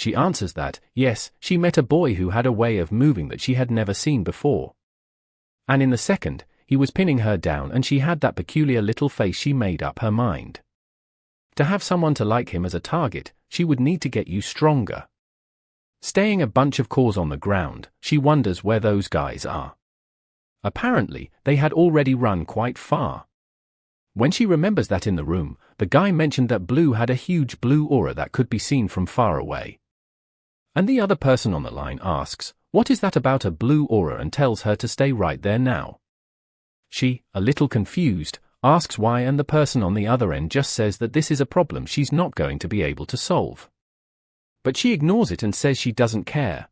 she answers that, yes, she met a boy who had a way of moving that she had never seen before. And in the second, he was pinning her down and she had that peculiar little face. She made up her mind. To have someone to like him as a target, she would need to get you stronger. Staying a bunch of cores on the ground, she wonders where those guys are. Apparently, they had already run quite far. When she remembers that in the room, the guy mentioned that Blue had a huge blue aura that could be seen from far away. And the other person on the line asks, what is that about a blue aura, and tells her to stay right there now. She, a little confused, asks why, and the person on the other end just says that this is a problem she's not going to be able to solve. But she ignores it and says she doesn't care.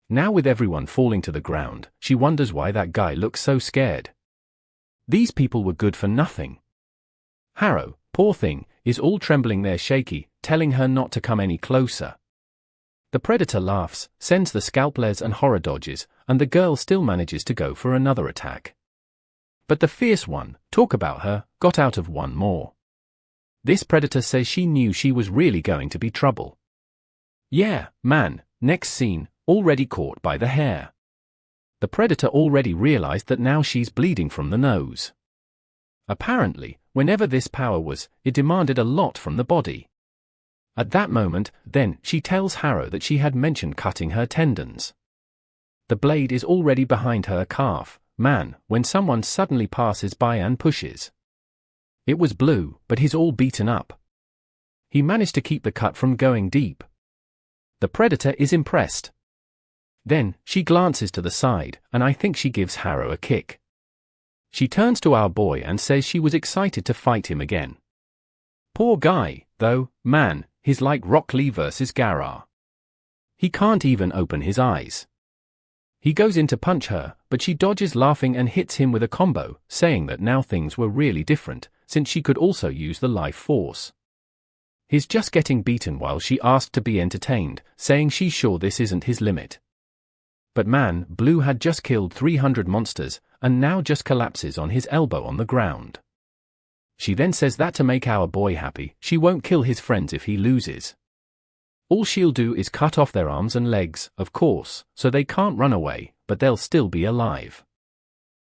Now with everyone falling to the ground, she wonders why that guy looks so scared. These people were good for nothing. Harrow, poor thing, is all trembling there, shaky, telling her not to come any closer. The predator laughs, sends the scalpelers and horror dodges, and the girl still manages to go for another attack. But the fierce one, talk about her, got out of one more. This predator says she knew she was really going to be trouble. Yeah, man, next scene, already caught by the hair. The predator already realized that now she's bleeding from the nose. Apparently, whenever this power was, it demanded a lot from the body. At that moment, then, she tells Harrow that she had mentioned cutting her tendons. The blade is already behind her calf, man, when someone suddenly passes by and pushes. It was Blue, but he's all beaten up. He managed to keep the cut from going deep. The predator is impressed. Then, she glances to the side, and I think she gives Harrow a kick. She turns to our boy and says she was excited to fight him again. Poor guy, though, man, he's like Rock Lee versus Gaara. He can't even open his eyes. He goes in to punch her, but she dodges, laughing, and hits him with a combo, saying that now things were really different, since she could also use the life force. He's just getting beaten while she asked to be entertained, saying she's sure this isn't his limit. But man, Blue had just killed 300 monsters, and now just collapses on his elbow on the ground. She then says that to make our boy happy, she won't kill his friends if he loses. All she'll do is cut off their arms and legs, of course, so they can't run away, but they'll still be alive.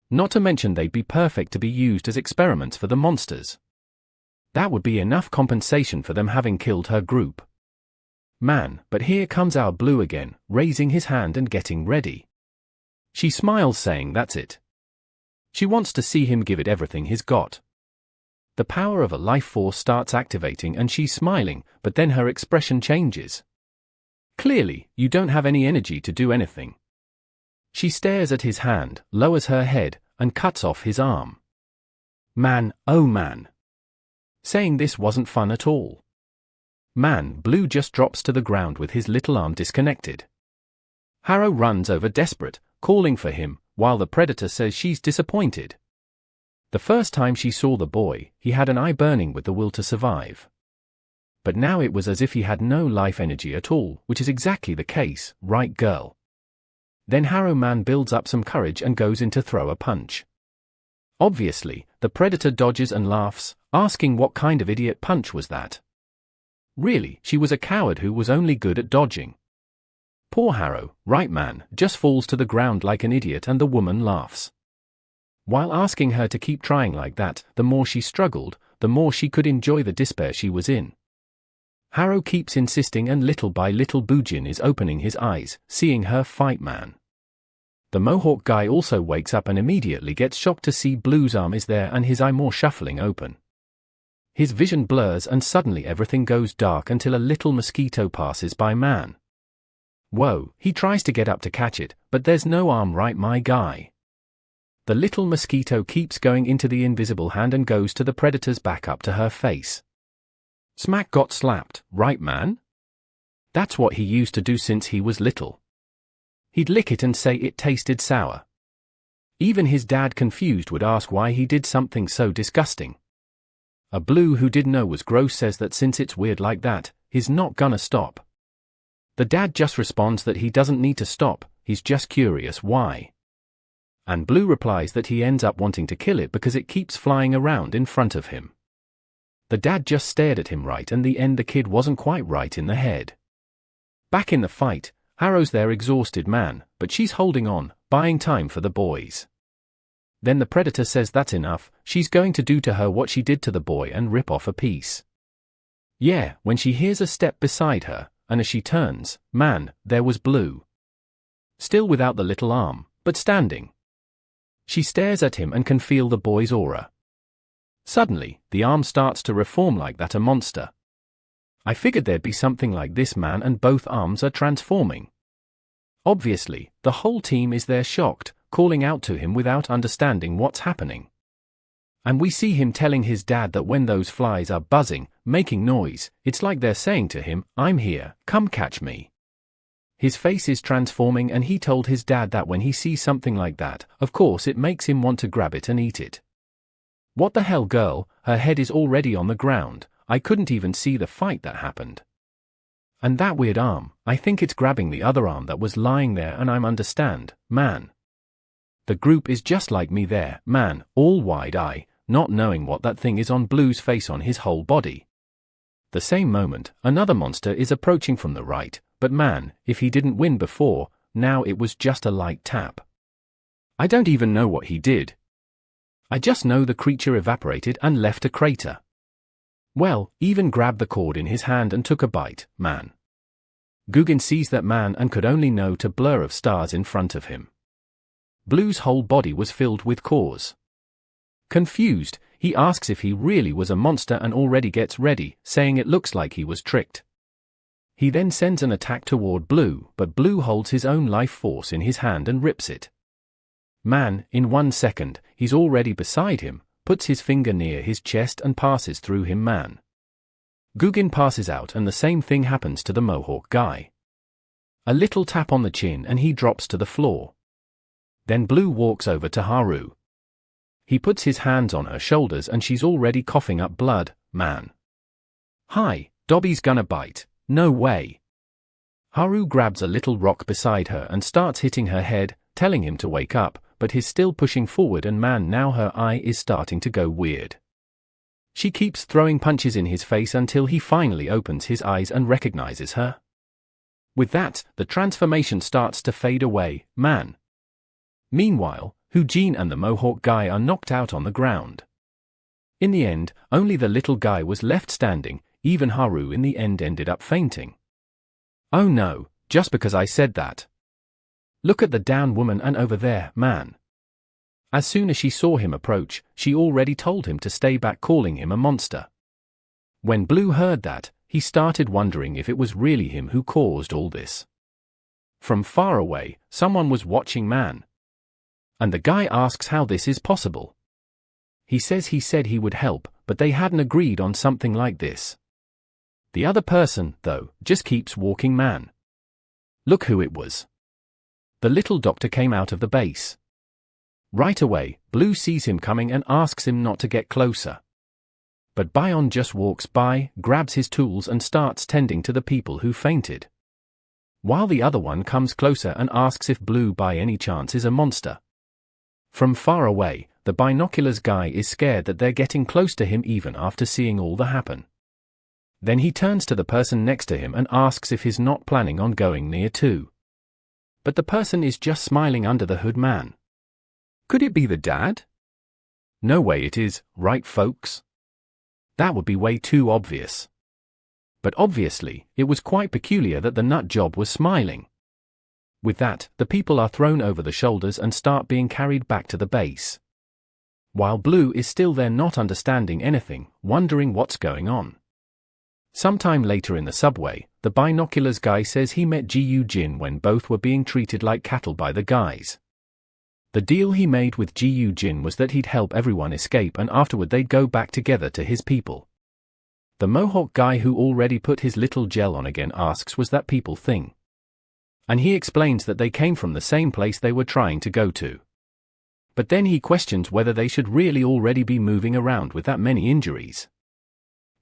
Not to mention they'd be perfect to be used as experiments for the monsters. That would be enough compensation for them having killed her group. Man, but here comes our Blue again, raising his hand and getting ready. She smiles, saying that's it. She wants to see him give it everything he's got. The power of a life force starts activating and she's smiling, but then her expression changes. Clearly, you don't have any energy to do anything. She stares at his hand, lowers her head, and cuts off his arm. Man, oh man. Saying this wasn't fun at all. Man, Blue just drops to the ground with his little arm disconnected. Harrow runs over desperate, calling for him, while the predator says she's disappointed. The first time she saw the boy, he had an eye burning with the will to survive. But now it was as if he had no life energy at all, which is exactly the case, right girl? Then Harrow Man builds up some courage and goes in to throw a punch. Obviously, the predator dodges and laughs, asking what kind of idiot punch was that. Really, she was a coward who was only good at dodging. Poor Harrow, right man, just falls to the ground like an idiot, and the woman laughs. While asking her to keep trying like that, the more she struggled, the more she could enjoy the despair she was in. Harrow keeps insisting, and little by little Bujin is opening his eyes, seeing her fight man. The Mohawk guy also wakes up and immediately gets shocked to see Blue's arm is there and his eye more shuffling open. His vision blurs and suddenly everything goes dark until a little mosquito passes by man. Whoa, he tries to get up to catch it, but there's no arm, right my guy. The little mosquito keeps going into the invisible hand and goes to the predator's back up to her face. Smack got slapped, right man? That's what he used to do since he was little. He'd lick it and say it tasted sour. Even his dad, confused, would ask why he did something so disgusting. A Blue who did know was gross says that since it's weird like that, he's not gonna stop. The dad just responds that he doesn't need to stop, he's just curious why. And Blue replies that he ends up wanting to kill it because it keeps flying around in front of him. The dad just stared at him right, and the kid wasn't quite right in the head. Back in the fight, Haru's their exhausted man, but she's holding on, buying time for the boys. Then the predator says that's enough, she's going to do to her what she did to the boy and rip off a piece. Yeah, when she hears a step beside her, and as she turns, man, there was Blue. Still without the little arm, but standing. She stares at him and can feel the boy's aura. Suddenly, the arm starts to reform like that a monster. I figured there'd be something like this, man, and both arms are transforming. Obviously, the whole team is there shocked, calling out to him without understanding what's happening. And we see him telling his dad that when those flies are buzzing, making noise, it's like they're saying to him, "I'm here, come catch me." His face is transforming, and he told his dad that when he sees something like that, of course it makes him want to grab it and eat it. What the hell, girl, her head is already on the ground, I couldn't even see the fight that happened. And that weird arm, I think it's grabbing the other arm that was lying there, and I'm understand, man. The group is just like me there, man, all wide-eye, not knowing what that thing is on Blue's face on his whole body. The same moment, another monster is approaching from the right, but man, if he didn't win before, now it was just a light tap. I don't even know what he did. I just know the creature evaporated and left a crater. Well, even grabbed the cord in his hand and took a bite, man. Guggen sees that man and could only know to blur of stars in front of him. Blue's whole body was filled with cores. Confused, he asks if he really was a monster and already gets ready, saying it looks like he was tricked. He then sends an attack toward Blue, but Blue holds his own life force in his hand and rips it. Man, in 1 second, he's already beside him, puts his finger near his chest and passes through him, man. Guggen passes out, and the same thing happens to the Mohawk guy. A little tap on the chin and he drops to the floor. Then Blue walks over to Haru. He puts his hands on her shoulders and she's already coughing up blood, man. Hi, Dobby's gonna bite, no way. Haru grabs a little rock beside her and starts hitting her head, telling him to wake up, but he's still pushing forward, and man, now her eye is starting to go weird. She keeps throwing punches in his face until he finally opens his eyes and recognizes her. With that, the transformation starts to fade away, man. Meanwhile, Hujin and the Mohawk guy are knocked out on the ground. In the end, only the little guy was left standing, even Haru in the end ended up fainting. Oh no, just because I said that. Look at the down woman and over there, man. As soon as she saw him approach, she already told him to stay back, calling him a monster. When Blue heard that, he started wondering if it was really him who caused all this. From far away, someone was watching, man. And the guy asks how this is possible. He says he said he would help, but they hadn't agreed on something like this. The other person, though, just keeps walking, man. Look who it was. The little doctor came out of the base. Right away, Blue sees him coming and asks him not to get closer. But Bion just walks by, grabs his tools and starts tending to the people who fainted. While the other one comes closer and asks if Blue by any chance is a monster. From far away, the binoculars guy is scared that they're getting close to him even after seeing all that happen. Then he turns to the person next to him and asks if he's not planning on going near too. But the person is just smiling under the hood, man. Could it be the dad? No way it is, right folks? That would be way too obvious. But obviously, it was quite peculiar that the nut job was smiling. With that, the people are thrown over the shoulders and start being carried back to the base. While Blue is still there, not understanding anything, wondering what's going on. Sometime later in the subway, the binoculars guy says he met Ji Jin when both were being treated like cattle by the guys. The deal he made with Ji Jin was that he'd help everyone escape and afterward they'd go back together to his people. The Mohawk guy who already put his little gel on again asks was that people thing. And he explains that they came from the same place they were trying to go to. But then he questions whether they should really already be moving around with that many injuries.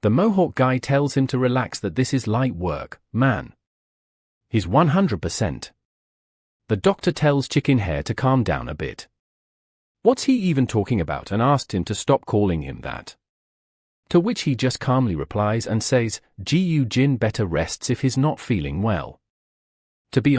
The Mohawk guy tells him to relax, that this is light work, man. He's 100%. The doctor tells Chicken Hair to calm down a bit. What's he even talking about, and asked him to stop calling him that. To which he just calmly replies and says, Ji Jin better rests if he's not feeling well. To be